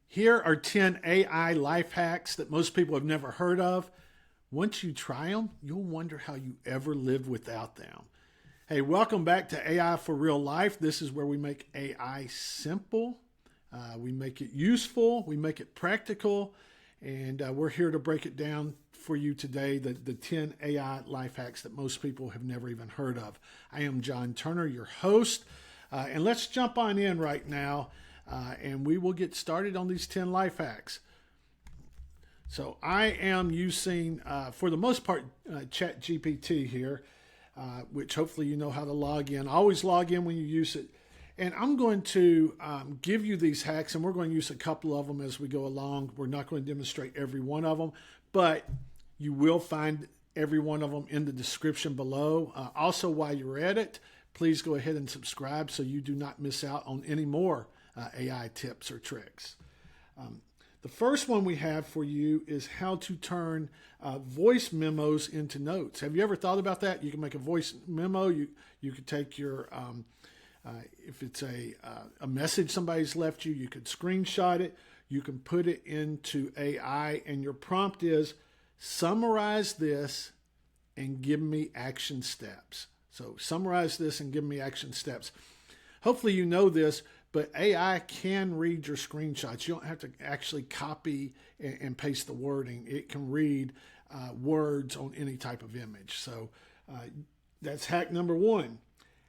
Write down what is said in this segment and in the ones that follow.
Here are 10 AI life hacks that most people have never heard of. Once you try them, you'll wonder how you ever lived without them. Hey, welcome back to AI for Real Life. This is where we make AI simple, we make it useful, we make it practical, and we're here to break it down for you today, the 10 AI life hacks that most people have never even heard of. I am John Turner, your host, and let's jump on in right now. And we will get started on these 10 life hacks. So I am using, for the most part, ChatGPT here, which hopefully you know how to log in. Always log in when you use it. And I'm going to give you these hacks, and we're going to use a couple of them as we go along. We're not going to demonstrate every one of them, but you will find every one of them in the description below. Also, while you're at it, please go ahead and subscribe so you do not miss out on any more AI tips or tricks. The first one we have for you is how to turn voice memos into notes. Have you ever thought about that? You can make a voice memo. You could take your, if it's a message somebody's left you, you could screenshot it. You can put it into AI, and your prompt is summarize this and give me action steps. So summarize this and give me action steps. Hopefully you know this, but AI can read your screenshots. You don't have to actually copy and paste the wording. It can read words on any type of image. So that's hack number one.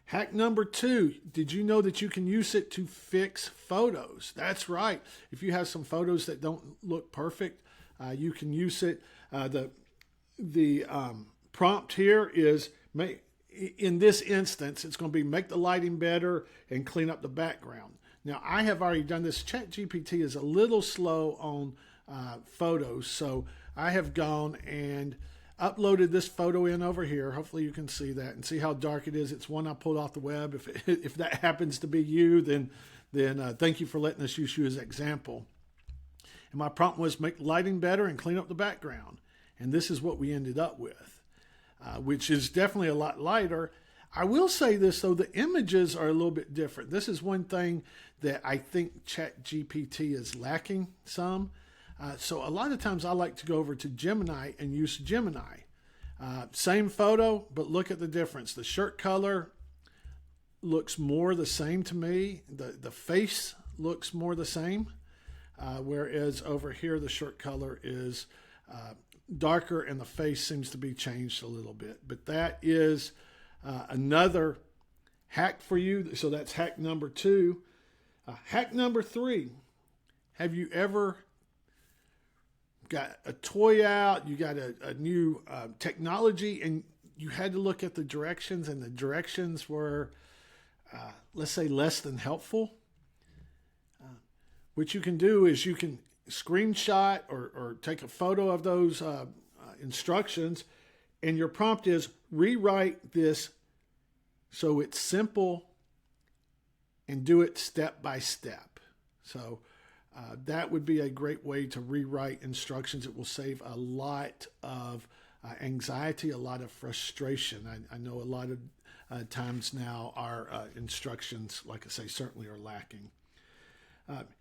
Hack number two, did you know that you can use it to fix photos? That's right. If you have some photos that don't look perfect, you can use it. The prompt here is in this instance, it's going to be make the lighting better and clean up the background. Now, I have already done this. ChatGPT is a little slow on photos, so I have gone and uploaded this photo in over here. Hopefully you can see that and see how dark it is. It's one I pulled off the web. If that happens to be you, then thank you for letting us use you as an example. And my prompt was make lighting better and clean up the background. And this is what we ended up with. Which is definitely a lot lighter. I will say this, though, the images are a little bit different. This is one thing that I think ChatGPT is lacking some. So a lot of times I like to go over to Gemini and use Gemini. Same photo, but look at the difference. The shirt color looks more the same to me. The face looks more the same. Whereas over here, the shirt color is darker and the face seems to be changed a little bit. But that is another hack for you. So that's hack number two. Hack number three, have you ever got a toy out, you got a new technology, and you had to look at the directions, and the directions were, let's say, less than helpful? What you can do is you can screenshot or take a photo of those instructions, and your prompt is rewrite this so it's simple and do it step by step. So that would be a great way to rewrite instructions. It will save a lot of anxiety, a lot of frustration. I know a lot of times now our instructions, like I say, certainly are lacking.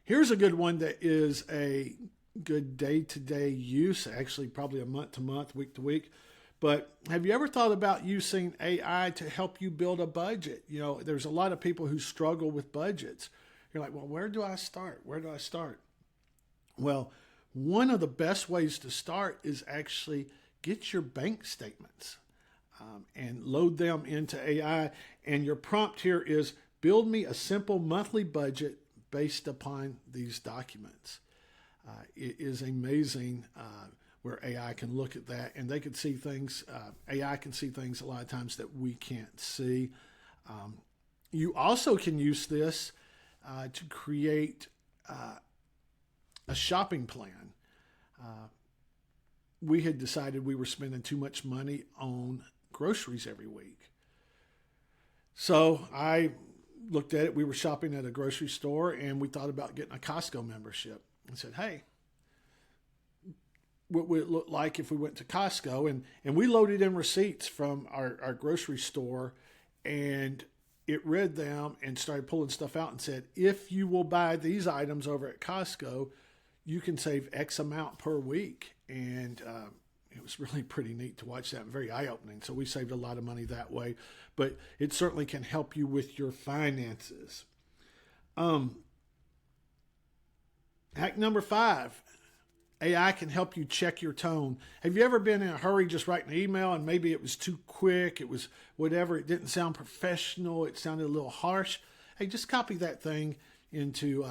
Here's a good one that is a good day-to-day use, actually probably a month-to-month, week-to-week. But have you ever thought about using AI to help you build a budget? You know, there's a lot of people who struggle with budgets. You're like, well, where do I start? Where do I start? Well, one of the best ways to start is actually get your bank statements and load them into AI. And your prompt here is build me a simple monthly budget based upon these documents. It is amazing where AI can look at that, and they can see things, AI can see things a lot of times that we can't see. You also can use this to create a shopping plan. We had decided we were spending too much money on groceries every week. So I looked at it. We were shopping at a grocery store, and we thought about getting a Costco membership. And said, hey, what would it look like if we went to Costco? And we loaded in receipts from our grocery store, and it read them and started pulling stuff out and said, if you will buy these items over at Costco, you can save X amount per week. And it was really pretty neat to watch that, very eye-opening. So we saved a lot of money that way, but it certainly can help you with your finances. Hack number 5, AI can help you check your tone. Have you ever been in a hurry just writing an email and maybe it was too quick, it was whatever, it didn't sound professional, it sounded a little harsh? Hey, just copy that thing into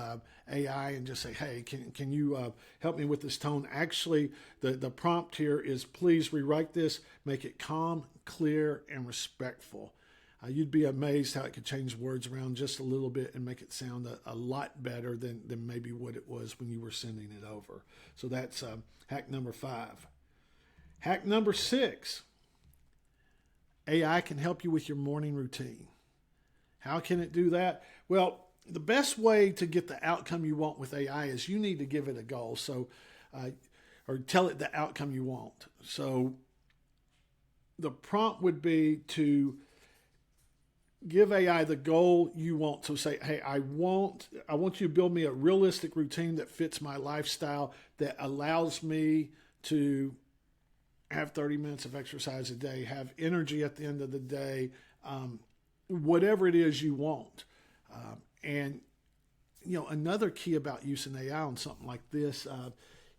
AI and just say, hey, can you help me with this tone? Actually, the prompt here is, please rewrite this, make it calm, clear, and respectful. You'd be amazed how it could change words around just a little bit and make it sound a lot better than maybe what it was when you were sending it over. So that's hack number 5. Hack number 6, AI can help you with your morning routine. How can it do that? Well, the best way to get the outcome you want with AI is you need to give it a goal. So, or tell it the outcome you want. So the prompt would be to give AI the goal you want. So say, hey, I want you to build me a realistic routine that fits my lifestyle, that allows me to have 30 minutes of exercise a day, have energy at the end of the day, whatever it is you want. And, another key about using AI on something like this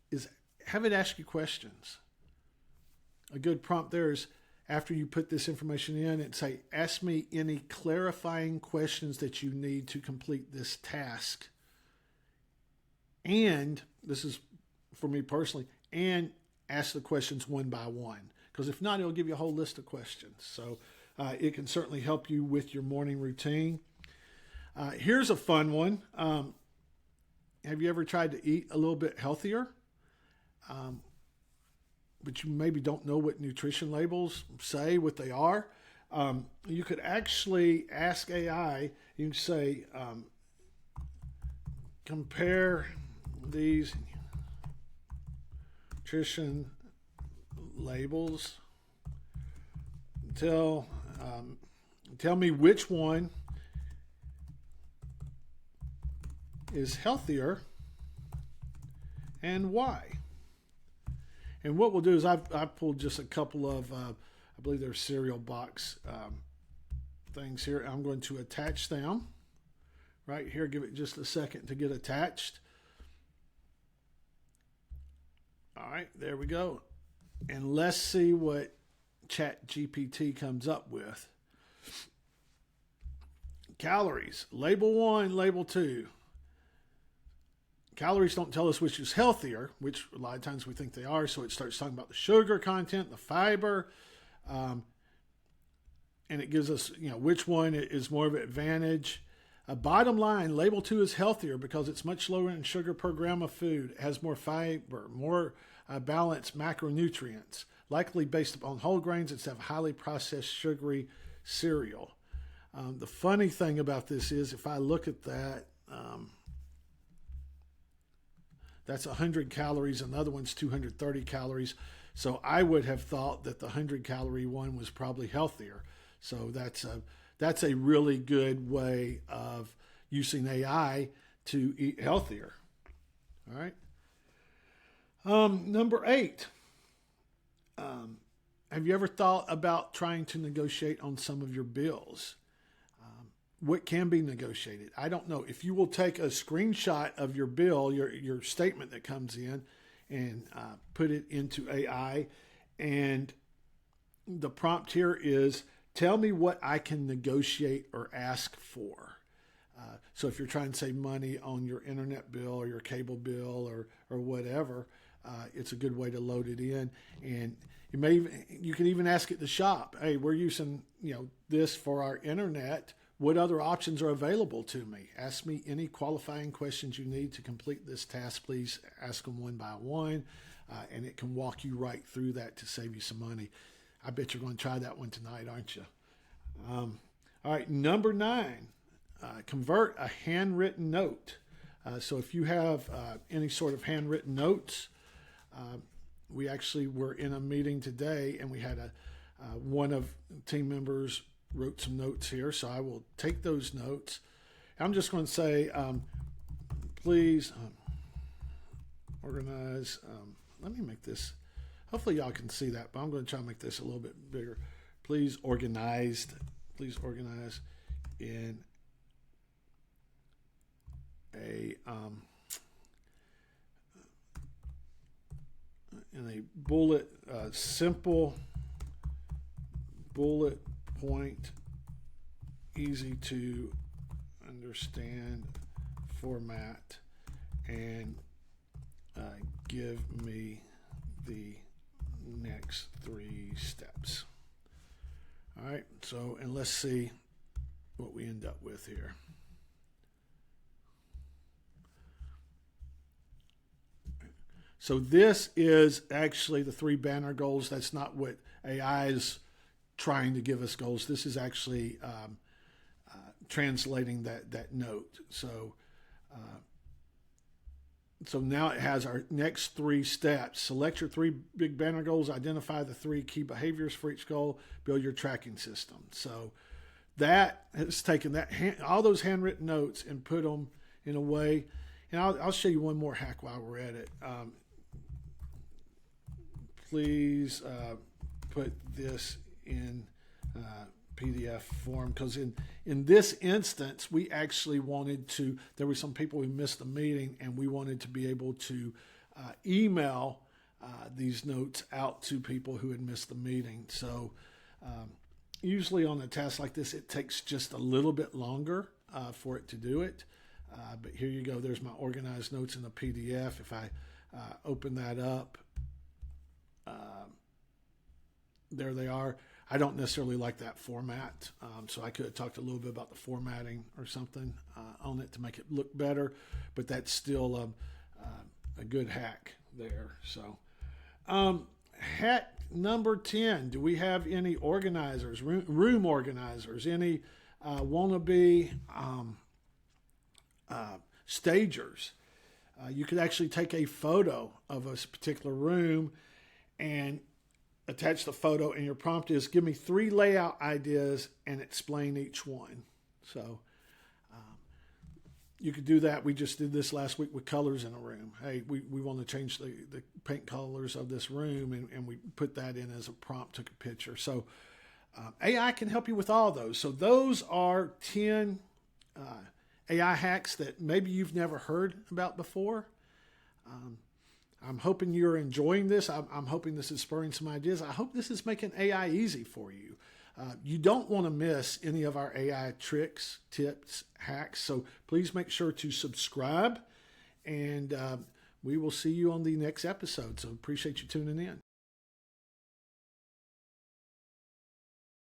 is have it ask you questions. A good prompt there is, after you put this information in, and say, ask me any clarifying questions that you need to complete this task. And this is for me personally, and ask the questions one by one. Because if not, it'll give you a whole list of questions. So it can certainly help you with your morning routine. Here's a fun one. Have you ever tried to eat a little bit healthier? But you maybe don't know what nutrition labels say, what they are. You could actually ask AI, you can say, compare these nutrition labels. Tell me which one is healthier and why. And what we'll do is I've pulled just a couple of, I believe they're cereal box things here. I'm going to attach them right here. Give it just a second to get attached. All right, there we go. And let's see what ChatGPT comes up with. Calories, label 1, label 2. Calories don't tell us which is healthier, which a lot of times we think they are, so it starts talking about the sugar content, the fiber, and it gives us, which one is more of an advantage. Bottom line, label 2 is healthier because it's much lower in sugar per gram of food, it has more fiber, more balanced macronutrients, likely based upon whole grains instead of highly processed sugary cereal. The funny thing about this is, if I look at that, that's 100 calories. Another one's 230 calories. So I would have thought that the 100 calorie one was probably healthier. So that's a really good way of using AI to eat healthier. All right. Number 8. Have you ever thought about trying to negotiate on some of your bills? What can be negotiated? I don't know. If you will take a screenshot of your bill, your statement that comes in, and put it into AI, and the prompt here is, tell me what I can negotiate or ask for. So if you're trying to save money on your internet bill or your cable bill or whatever, it's a good way to load it in. And you can even ask it to shop. Hey, we're using this for our internet. What other options are available to me? Ask me any qualifying questions you need to complete this task. Please ask them one by one, and it can walk you right through that to save you some money. I bet you're going to try that one tonight, aren't you? All right, number 9, convert a handwritten note. So if you have any sort of handwritten notes, we actually were in a meeting today, and we had one of team members wrote some notes here, so I will take those notes. I'm just going to say, please organize. Let me make this, hopefully y'all can see that, but I'm going to try to make this a little bit bigger. Please organize in a simple bullet point, easy to understand format, and give me the next 3 steps. All right, so, and let's see what we end up with here. So this is actually the 3 banner goals. That's not what AI is trying to give us goals. This is actually translating that note. So so now it has our next 3 steps. Select your 3 big banner goals, identify the 3 key behaviors for each goal, build your tracking system. So that has taken all those handwritten notes and put them in a way. And I'll show you one more hack while we're at it. Please put this in PDF form, because in this instance, we actually wanted to, there were some people who missed the meeting, and we wanted to be able to email these notes out to people who had missed the meeting. So usually on a task like this, it takes just a little bit longer for it to do it. But here you go. There's my organized notes in the PDF. If I open that up, there they are. I don't necessarily like that format, so I could have talked a little bit about the formatting or something on it to make it look better, but that's still a good hack there. So hack number 10, do we have any organizers, room organizers, any wannabe stagers? You could actually take a photo of a particular room and attach the photo, and your prompt is, give me 3 layout ideas and explain each one. So you could do that. We just did this last week with colors in a room. Hey, we want to change the paint colors of this room, and we put that in as a prompt, took a picture. So AI can help you with all those. So those are 10 AI hacks that maybe you've never heard about before. I'm hoping you're enjoying this. I'm hoping this is spurring some ideas. I hope this is making AI easy for you. You don't want to miss any of our AI tricks, tips, hacks. So please make sure to subscribe, and we will see you on the next episode. So appreciate you tuning in.